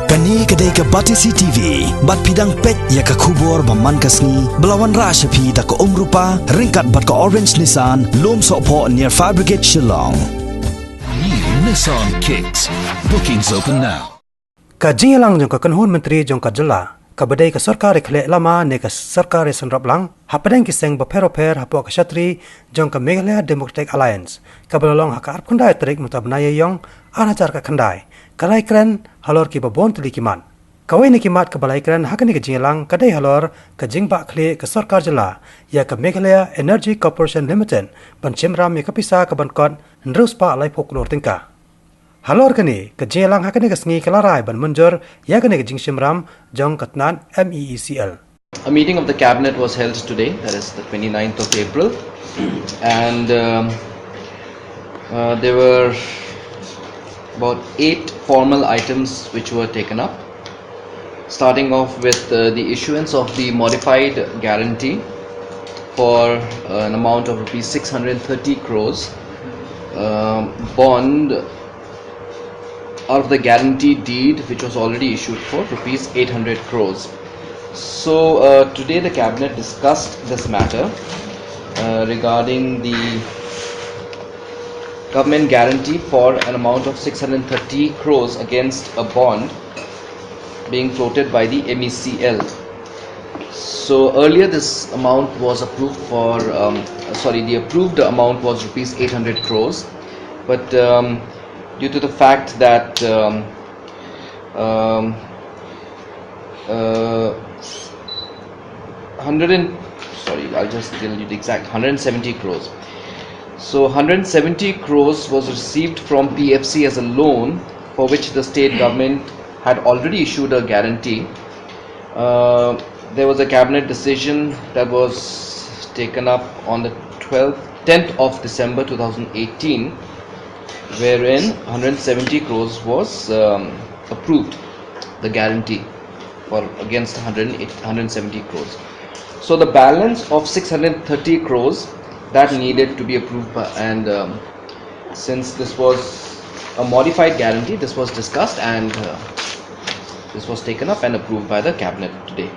Kani kedai ke Batisi TV, bat pidang pet ya ke kubur baman kasni, belawan rasa pi da ke rupa, ringkat bat ke orange Nissan, lom sokpo near Fire Brigade Shillong. New Nissan Kicks. Bookings open now. Kajing lang jong kakanhun menteri jong kajela, kabadai ke SORKAR KHLIEH lama ne ke SORKAR senrap lang, hapadang kiseng bapero-per hapo ke Shatri jong ke MeECL Democratic Alliance, kabalolong haka arp kandai terik mutabnaya yong arajar ke kandai. Kalai keren halor ki babon teli kiman. Kawai ni kimat ke balai keren hakani ke jinglang kadai halor ke jingbak KHLIEH ke SORKAR jela ya ke MeECL Energy Corporation Limited ban chimram ya kapisa ke bankot nruspa alai poklor tingka. Halor kani ke jinglang hakani ke sengi ke RAI ban munjur ya kani ke jing shimram jong katnan MeECL. A meeting of the cabinet was held today, that is the 29th of April, and there were about 8 formal items which were taken up, starting off with the issuance of the modified guarantee for an amount of rupees 630 crores, bond out of the guarantee deed which was already issued for rupees 800 crores. So today the cabinet discussed this matter regarding the government guarantee for an amount of 630 crores against a bond being floated by the MeECL. So earlier this amount was approved for, the approved amount was rupees 800 crores, but due to the fact that I'll just tell you the exact 170 crores. So 170 crores was received from PFC as a loan for which the state government had already issued a guarantee. There was a cabinet decision that was taken up on the 10th of December 2018, wherein 170 crores was approved, the guarantee for against 170 crores. So the balance of 630 crores that needed to be approved by, and since this was a modified guarantee, this was discussed and this was taken up and approved by the cabinet today.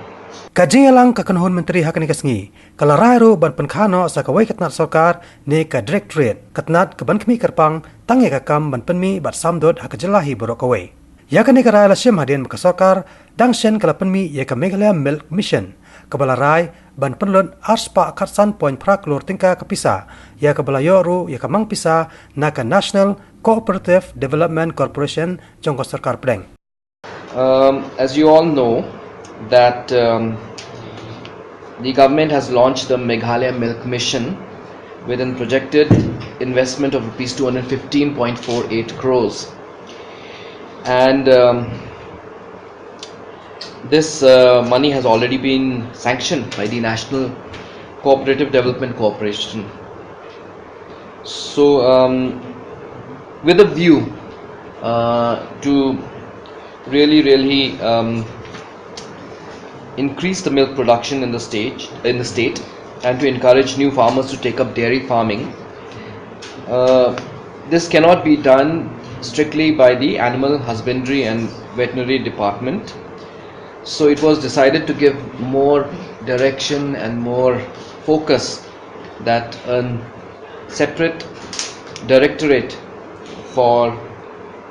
Kajing lang kakanhun menteri hakani kasngi, kala rairu ban penkhano sa kawai katnat SORKAR ne ka directorate katnat ke ban kmi kerpang tangi ka kam ban penmi bat samdot hakajelahi borok kawai. Ya kani ka RAI la SHIM hadin ka SORKAR dang shen kala penmi ya ka MeECL Milk Mission kabala RAI ban penlun arspa katsan point prak lor tingka kapisa ya kabala yoru ya kamang pisa na ka National Cooperative Development Corporation jong ka SORKAR pedeng. As you all know that the government has launched the MeGhalaya Milk Mission with a projected investment of rupees 215.48 crores, and this money has already been sanctioned by the National Cooperative Development Corporation. So with a view to really increase the milk production in the state and to encourage new farmers to take up dairy farming, this cannot be done strictly by the Animal Husbandry and Veterinary Department. So it was decided to give more direction and more focus that a separate directorate for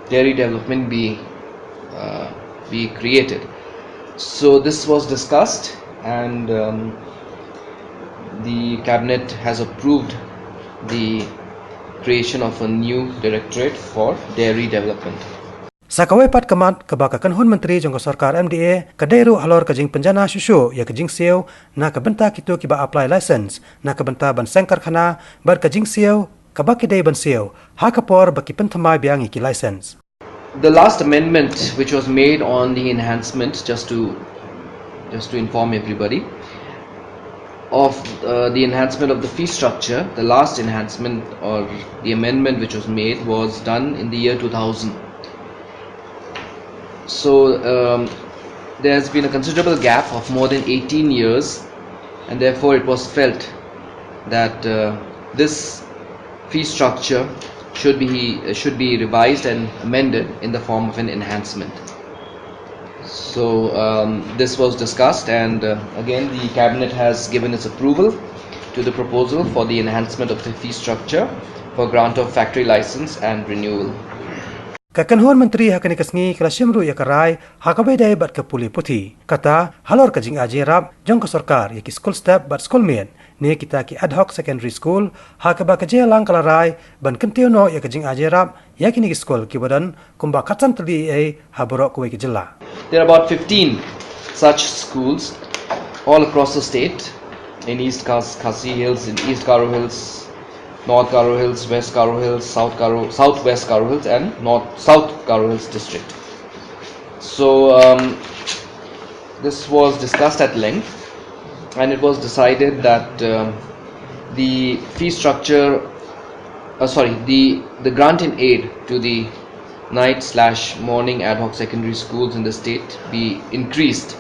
dairy development be created. So this was discussed, and the cabinet has approved the creation of a new directorate for dairy development. Sakawai pat kamat kabakakan hun menteri jong SORKAR MDA kadairu halor kajing penjana susu ya kajing siu na kabenta kitu kiba apply license na kabenta ban sengkar khana bar kajing siu kabakidai ban siu hakapor baki pentamai biang iki license. The last amendment which was made on the enhancement, just to inform everybody, of the enhancement of the fee structure, the last enhancement or the amendment which was made was done in the year 2000. So there has been a considerable gap of more than 18 years, and therefore it was felt that this fee structure should be revised and amended in the form of an enhancement. So this was discussed, and again the cabinet has given its approval to the proposal for the enhancement of the fee structure for grant of factory license and renewal. Kakanhon Menteri hakani kasngi kala shimru ya karai hakabai dai bat ke puli puthi kata halor kajing ajirab jong ka sarkar ya ki school step bat school men ne kita ki ad hoc secondary school hakaba ka jelang kala rai ban kentio no ya kajing ajirab ya kini ki school ki badan kumba katan tli ai habro ko ki jilla. There are about 15 such schools all across the state in East Khasi Hills, in East Garo Hills, North Garo Hills, West Garo Hills, Southwest Garo Hills, and South Garo Hills district. So this was discussed at length, and it was decided that the fee structure, the grant in aid to the night/morning ad hoc secondary schools in the state be increased.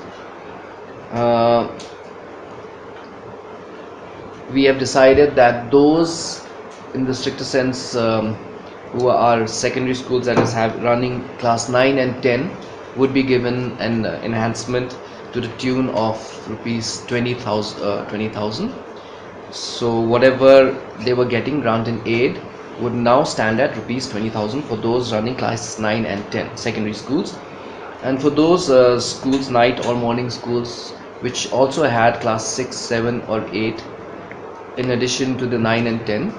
We have decided that those in the stricter sense who are secondary schools, that is running class 9 and 10, would be given an enhancement to the tune of rupees 20,000. So whatever they were getting grant in aid would now stand at rupees 20,000 for those running classes 9 and 10 secondary schools, and for those schools, night or morning schools, which also had class 6, 7 or 8 in addition to the 9 and 10,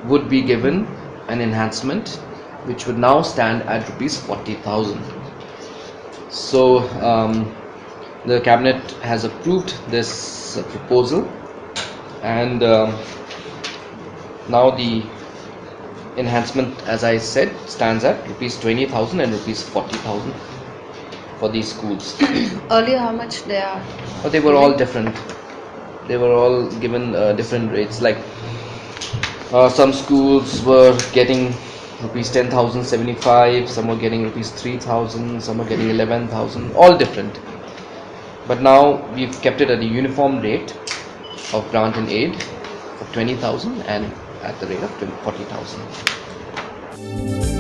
would be given an enhancement which would now stand at rupees 40,000. So the cabinet has approved this proposal, and now the enhancement, as I said, stands at rupees 20,000 and rupees 40,000 for these schools. Earlier, how much they are? But they were all different. They were all given different rates. Like some schools were getting rupees 10,075, some were getting rupees 3,000, some were getting 11,000, all different. But now we've kept it at a uniform rate of grant and aid of 20,000 and at the rate of 40,000.